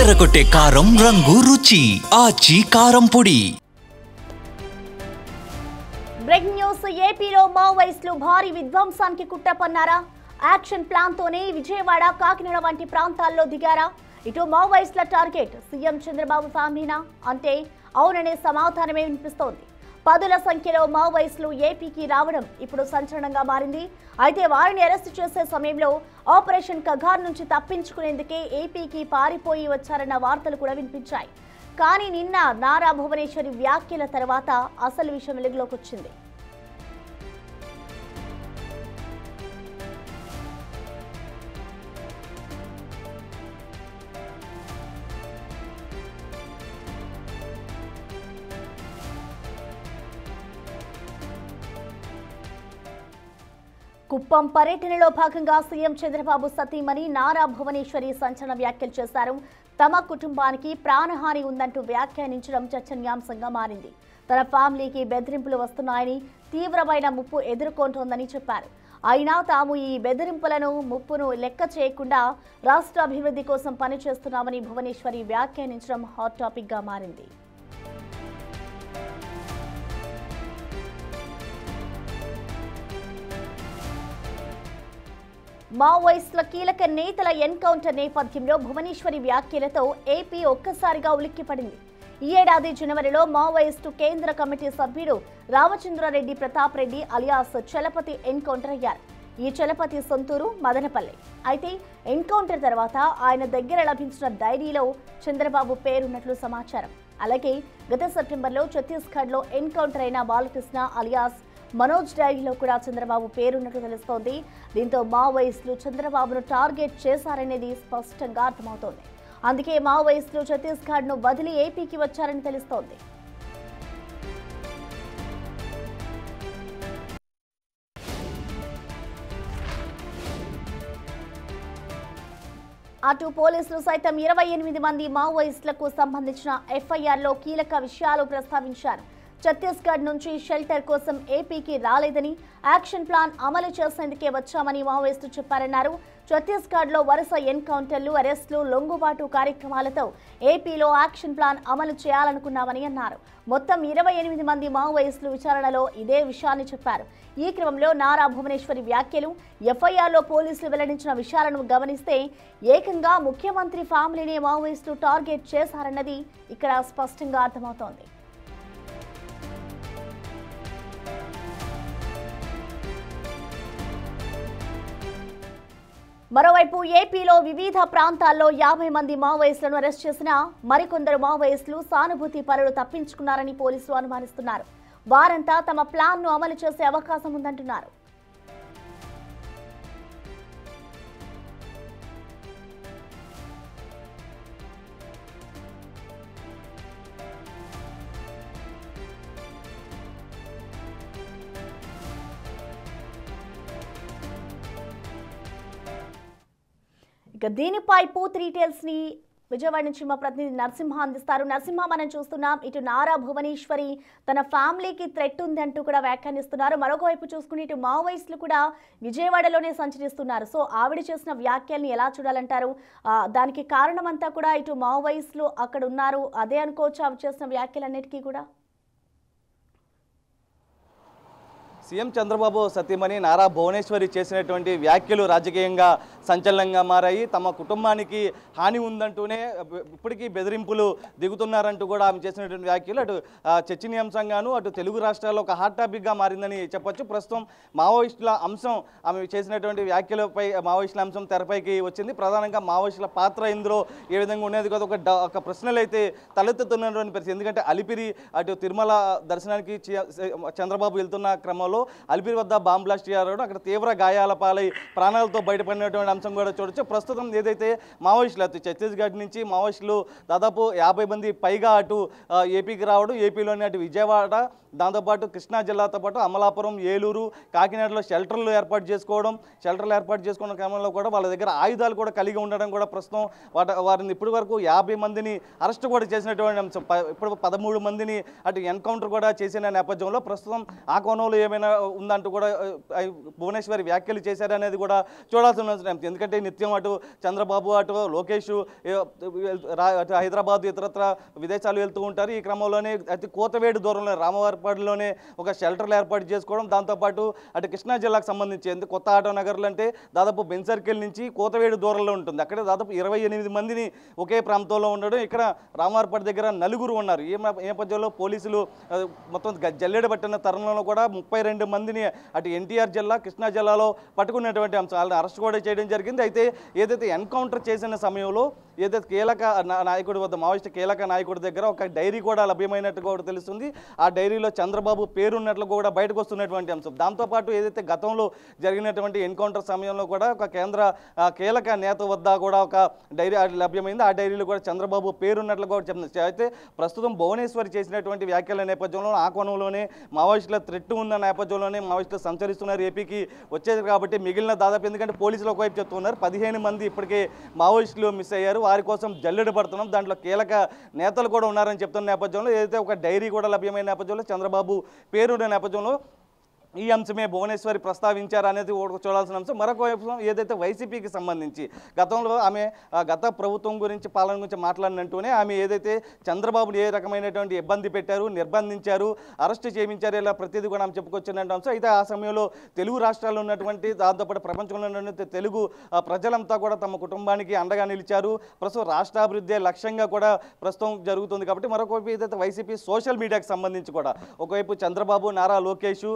అదరగొట్టే కారం రంగు రుచి ఆచి కారం పొడి. Breaking news. ఏపీలో మావోయిస్టులు భారీ విధ్వంసానికి కుట్ర పన్నారా? యాక్షన్ ప్లాన్ తోనే విజయవాడ, కాకినాడ వంటి ప్రాంతాల్లో దిగారా? ఇటు మావోయిస్టుల టార్గెట్ సీఎం చంద్రబాబు ఫ్యామిలీనా అంటే అవుననే సమాధానమే వినిపిస్తోంది. పదుల సంఖ్యలో మావోయిస్టులు ఏపీకి రావడం ఇప్పుడు సంచలనంగా మారింది. అయితే వారిని అరెస్టు చేసే సమయంలో ఆపరేషన్ కగార్ నుంచి తప్పించుకునేందుకే ఏపీకి పారిపోయి వచ్చారన్న వార్తలు కూడా వినిపించాయి. కానీ నిన్న నారా భువనేశ్వరి వ్యాఖ్యల తర్వాత అసలు విషయం వెలుగులోకి వచ్చింది. కుప్పం పర్యటనలో భాగంగా సీఎం చంద్రబాబు సతీమణి నారా భువనేశ్వరి సంచలన వ్యాఖ్యలు చేశారు. తమ కుటుంబానికి ప్రాణహాని ఉందంటూ వ్యాఖ్యానించడం చర్చనీయాంశంగా మారింది. తన ఫ్యామిలీకి బెదిరింపులు వస్తున్నాయని, తీవ్రమైన ముప్పు ఎదుర్కొంటోందని చెప్పారు. అయినా తాము ఈ బెదిరింపులను, ముప్పును లెక్క చేయకుండా రాష్ట్ర అభివృద్ధి కోసం పనిచేస్తున్నామని భువనేశ్వరి వ్యాఖ్యానించడం హాట్ టాపిక్ గా మారింది. మావోయిస్టుల కీలక నేతల ఎన్కౌంటర్ నేపథ్యంలో భువనేశ్వరి వ్యాఖ్యలతో ఏపీ ఒక్కసారిగా ఉలిక్కిపడింది. ఈ ఏడాది జనవరిలో మావోయిస్టు కేంద్ర కమిటీ సభ్యుడు రామచంద్రారెడ్డి ప్రతాప్ రెడ్డి అలియాస్ చలపతి ఎన్కౌంటర్ అయ్యారు. ఈ చలపతి సొంతూరు మదనపల్లె. అయితే ఎన్కౌంటర్ తర్వాత ఆయన దగ్గర లభించిన డైరీలో చంద్రబాబు పేరున్నట్లు సమాచారం. అలాగే గత సెప్టెంబర్లో ఛత్తీస్గఢ్లో ఎన్కౌంటర్ అయిన బాలకృష్ణ అలియాస్ మనోజ్ డైరీలో కూడా చంద్రబాబు పేరున్నట్లు తెలుస్తోంది. దీంతో మావోయిస్టులు చంద్రబాబును టార్గెట్ చేశారనేది స్పష్టంగా అర్థమవుతోంది. అందుకే మావోయిస్టులు ఛత్తీస్గఢ్ను వదిలి ఏపీకి వచ్చారని తెలుస్తోంది. అటు పోలీసులు సైతం 28 మంది మావోయిస్టులకు సంబంధించిన ఎఫ్ఐఆర్లో కీలక విషయాలు ప్రస్తావించారు. ఛత్తీస్గఢ్ నుంచి షెల్టర్ కోసం ఏపీకి రాలేదని, యాక్షన్ ప్లాన్ అమలు చేసేందుకే వచ్చామని మావోయిస్టులు చెప్పారన్నారు. ఛత్తీస్గఢ్లో వరుస ఎన్కౌంటర్లు, అరెస్టులు, లొంగుబాటు కార్యక్రమాలతో ఏపీలో యాక్షన్ ప్లాన్ అమలు చేయాలనుకున్నామని అన్నారు. మొత్తం 28 మంది మావోయిస్టులు విచారణలో ఇదే విషయాన్ని చెప్పారు. ఈ క్రమంలో నారా భువనేశ్వరి వ్యాఖ్యలు, ఎఫ్ఐఆర్లో పోలీసులు వెల్లడించిన విషయాలను గమనిస్తే ఏకంగా ముఖ్యమంత్రి ఫ్యామిలీని మావోయిస్టులు టార్గెట్ చేశారన్నది ఇక్కడ స్పష్టంగా అర్థమవుతోంది. మరోవైపు ఏపీలో వివిధ ప్రాంతాల్లో 50 మంది మావోయిస్టులను అరెస్ట్ చేసిన మరికొందరు మావోయిస్టులు సానుభూతి పరులు తప్పించుకున్నారని పోలీసులు అనుమానిస్తున్నారు. వారంతా తమ ప్లాన్ను అమలు చేసే అవకాశం ఉందంటున్నారు. ఇక దీనిపై పూర్తి డీటెయిల్స్ ని విజయవాడ నుంచి మా ప్రతినిధి నరసింహ అందిస్తారు. నరసింహ, మనం చూస్తున్నాం ఇటు నారా భువనేశ్వరి తన ఫ్యామిలీకి థ్రెట్ ఉంది అంటూ కూడా వ్యాఖ్యానిస్తున్నారు. మరొక వైపు చూసుకుని ఇటు మావోయిస్టులు కూడా విజయవాడలోనే సంచరిస్తున్నారు. సో ఆవిడ చేసిన వ్యాఖ్యల్ని ఎలా చూడాలంటారు? దానికి కారణం అంతా కూడా ఇటు మావోయిస్టులు అక్కడ ఉన్నారు అదే అనుకోవచ్చు ఆవిడ చేసిన వ్యాఖ్యలన్నిటికీ కూడా. సీఎం చంద్రబాబు సతీమణి నారా భువనేశ్వరి చేసినటువంటి వ్యాఖ్యలు రాజకీయంగా సంచలనంగా మారాయి. తమ కుటుంబానికి హాని ఉందంటూనే ఇప్పటికీ బెదిరింపులు దిగుతున్నారంటూ కూడా ఆమె చేసినటువంటి వ్యాఖ్యలు అటు చర్చనీయాంశంగాను అటు తెలుగు రాష్ట్రాల్లో ఒక హాట్ టాపిక్గా మారిందని చెప్పొచ్చు. ప్రస్తుతం మావోయిస్టుల అంశం ఆమె చేసినటువంటి వ్యాఖ్యలపై మావోయిస్టుల అంశం తెరపైకి వచ్చింది. ప్రధానంగా మావోయిస్టుల పాత్ర ఇందులో ఏ విధంగా ఉండేది కదా ఒక ప్రశ్నలు అయితే తలెత్తుతున్నటువంటి పరిస్థితి. ఎందుకంటే అలిపిరి అటు తిరుమల దర్శనానికి చంద్రబాబు వెళ్తున్న క్రమంలో అలిపిరి వద్ద బాంబ్ బ్లాస్ట్ చేయారు. అక్కడ తీవ్ర గాయాల పాలై ప్రాణాలతో బయటపడినటువంటి అంశం కూడా చూడొచ్చు. ప్రస్తుతం ఏదైతే మావోయిస్టులు అటు ఛత్తీస్గఢ్ నుంచి మావోయిస్టులు దాదాపు 50 మంది పైగా అటు ఏపీకి రావడం, ఏపీలోని అటు విజయవాడ దాంతోపాటు కృష్ణా జిల్లాతో పాటు అమలాపురం, ఏలూరు, కాకినాడలో షెల్టర్లు ఏర్పాటు చేసుకోవడం క్రమంలో కూడా వాళ్ళ దగ్గర ఆయుధాలు కూడా కలిగి ఉండడం కూడా ప్రస్తుతం వారిని ఇప్పటి వరకు 50 మందిని అరెస్ట్ కూడా చేసినటువంటి అంశం. ఇప్పుడు 13 మందిని అటు ఎన్కౌంటర్ కూడా చేసిన నేపథ్యంలో ప్రస్తుతం ఆ కోణంలో ఏమైనా ఉందంటూ కూడా భువనేశ్వరి వ్యాఖ్యలు చేశారనేది కూడా చూడాల్సిన అవసరం. ఎందుకంటే నిత్యం అటు చంద్రబాబు, అటు లోకేష్ అటు హైదరాబాద్ ఇతరత్ర విదేశాలు వెళ్తూ ఉంటారు. ఈ క్రమంలోనే అతి కోతవేడు దూరంలో రామవారిపాడులోనే ఒక షెల్టర్లు ఏర్పాటు చేసుకోవడం, దాంతోపాటు అటు కృష్ణా జిల్లాకు సంబంధించి కొత్త ఆటో నగర్లు అంటే దాదాపు బెన్ సర్కిల్ నుంచి కోతవేడు దూరంలో ఉంటుంది. అక్కడ దాదాపు 28 మందిని ఒకే ప్రాంతంలో ఉండడం, ఇక్కడ రామవారిపాడు దగ్గర 4 ఉన్నారు. ఈ నేపథ్యంలో పోలీసులు మొత్తం జల్లెడ పట్టిన తరుణంలో కూడా 32 మందిని అటు ఎన్టీఆర్ జిల్లా, కృష్ణా జిల్లాలో పట్టుకున్నటువంటి అంశం. వాళ్ళని అరెస్ట్ కూడా చేయడం జరిగింది. అయితే ఏదైతే ఎన్కౌంటర్ చేసిన సమయంలో ఏదైతే కీలక నాయకుడి వద్ద, మావోయిస్టు కీలక నాయకుడి దగ్గర ఒక డైరీ కూడా లభ్యమైనట్టు కూడా తెలుస్తుంది. ఆ డైరీలో చంద్రబాబు పేరున్నట్లు కూడా బయటకు వస్తున్నటువంటి అంశం. దాంతోపాటు ఏదైతే గతంలో జరిగినటువంటి ఎన్కౌంటర్ సమయంలో కూడా ఒక కేంద్ర కీలక నేత వద్ద కూడా ఒక డైరీ లభ్యమైంది. ఆ డైరీలో కూడా చంద్రబాబు పేరున్నట్లు కూడా చెప్తుంది. అయితే ప్రస్తుతం భువనేశ్వరి చేసినటువంటి వ్యాఖ్యల నేపథ్యంలో ఆ కోణంలోనే మావోయిస్టుల థ్రెట్ ఉన్న నేపథ్యంలోనే మావోయిస్టులు సంచరిస్తున్నారు ఏపీకి వచ్చేది కాబట్టి మిగిలిన దాదాపు, ఎందుకంటే పోలీసులు ఒకవైపు చెప్తున్నారు 15 మంది ఇప్పటికే మావోయిస్టులు మిస్ అయ్యారు, వారి కోసం జల్లెడ పడుతున్నాం, దాంట్లో కీలక నేతలు కూడా ఉన్నారని చెప్తున్న నేపథ్యంలో ఏదైతే ఒక డైరీ కూడా లభ్యమైన నేపథ్యంలో చంద్రబాబు పేరున్న నేపథ్యంలో ఈ అంశమే భువనేశ్వరి ప్రస్తావించారు అనేది చూడాల్సిన అంశం. మరొక వైపు ఏదైతే వైసీపీకి సంబంధించి గతంలో ఆమె గత ప్రభుత్వం గురించి, పాలన గురించి మాట్లాడినట్టునే ఆమె ఏదైతే చంద్రబాబుని ఏ రకమైనటువంటి ఇబ్బంది పెట్టారు, నిర్బంధించారు, అరెస్ట్ చేయించారు, ఇలా ప్రతిదీ కూడా ఆమె చెప్పుకొచ్చినటువంటి అంశం. అయితే ఆ సమయంలో తెలుగు రాష్ట్రాల్లో ఉన్నటువంటి, దాంతోపాటు ప్రపంచంలో ఉన్నటువంటి తెలుగు ప్రజలంతా కూడా తమ కుటుంబానికి అండగా నిలిచారు. ప్రస్తుతం రాష్ట్రాభివృద్ధి లక్ష్యంగా కూడా ప్రస్తుతం జరుగుతుంది కాబట్టి మరొకవైపు ఏదైతే వైసీపీ సోషల్ మీడియాకి సంబంధించి కూడా ఒకవైపు చంద్రబాబు, నారా లోకేష్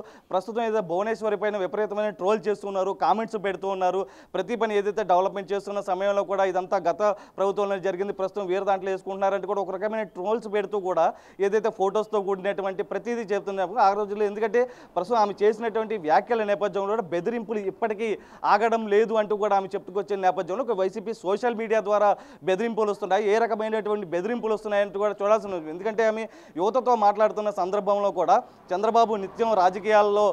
ప్రస్తుతం ఏదైతే భువనేశ్వరి పైన విపరీతమైన ట్రోల్ చేస్తున్నారు, కామెంట్స్ పెడుతూ ఉన్నారు. ప్రతి పని ఏదైతే డెవలప్మెంట్ చేస్తున్న సమయంలో కూడా ఇదంతా గత ప్రభుత్వంలో జరిగింది, ప్రస్తుతం వేరే దాంట్లో వేసుకుంటున్నారంటే కూడా ఒక రకమైన ట్రోల్స్ పెడుతూ కూడా ఏదైతే ఫొటోస్తో కూడినటువంటి ప్రతిదీ చెప్తున్నారు ఆ రోజుల్లో. ఎందుకంటే ప్రస్తుతం ఆమె చేసినటువంటి వ్యాఖ్యల నేపథ్యంలో కూడా బెదిరింపులు ఇప్పటికీ ఆగడం లేదు అంటూ కూడా ఆమె చెప్పుకొచ్చిన నేపథ్యంలో వైసీపీ సోషల్ మీడియా ద్వారా బెదిరింపులు వస్తున్నాయి. ఏ రకమైనటువంటి బెదిరింపులు వస్తున్నాయంటూ కూడా చూడాల్సిన ఉంది. ఎందుకంటే ఆమె యువతతో మాట్లాడుతున్న సందర్భంలో కూడా చంద్రబాబు నిత్యం రాజకీయాల్లో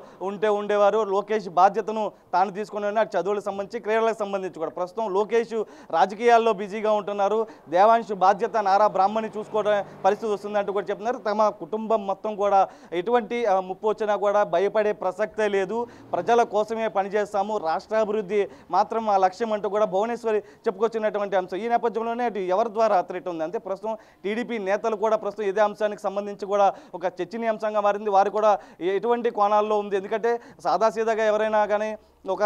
ఉండేవారు, లోకేష్ బాధ్యతను తాను తీసుకుని అటు చదువులకు సంబంధించి, క్రీడలకు సంబంధించి కూడా ప్రస్తుతం లోకేష్ రాజకీయాల్లో బిజీగా ఉంటున్నారు, దేవాంశు బాధ్యత నారా బ్రాహ్మణి చూసుకోవడం పరిస్థితి వస్తుందంటూ కూడా చెప్తున్నారు. తమ కుటుంబం మొత్తం కూడా ఎటువంటి ముప్పు వచ్చినా కూడా భయపడే ప్రసక్తే లేదు, ప్రజల కోసమే పనిచేస్తాము, రాష్ట్రాభివృద్ధి మాత్రం ఆ లక్ష్యం అంటూ కూడా భువనేశ్వరి చెప్పుకొచ్చినటువంటి అంశం. ఈ నేపథ్యంలోనే అటు ఎవరి ద్వారా థ్రెట్ ఉంది అంటే ప్రస్తుతం టీడీపీ నేతలు కూడా ప్రస్తుతం ఇదే అంశానికి సంబంధించి కూడా ఒక చర్చనీయాంశంగా మారింది. వారు కూడా ఎటువంటి కోణాల్లో ఉంది, ఎందుకంటే సాదాసీదాగా ఎవరైనా కానీ ఒక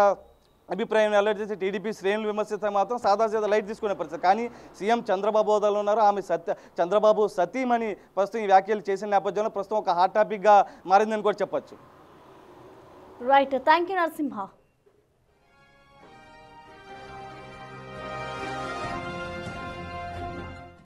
అభిప్రాయం వెల్లడి చేసి టీడీపీ శ్రేణులు విమర్శిస్తే మాత్రం సాదాసీదా లైట్ తీసుకునే పరిస్థితి. కానీ సీఎం చంద్రబాబు హోదాలో ఉన్నారు, ఆమె చంద్రబాబు సతీమణి ప్రస్తుతం ఈ వ్యాఖ్యలు చేసిన నేపథ్యంలో ప్రస్తుతం ఒక హాట్ టాపిక్గా మారిందని కూడా చెప్పచ్చు. Right, thank you Narasimha.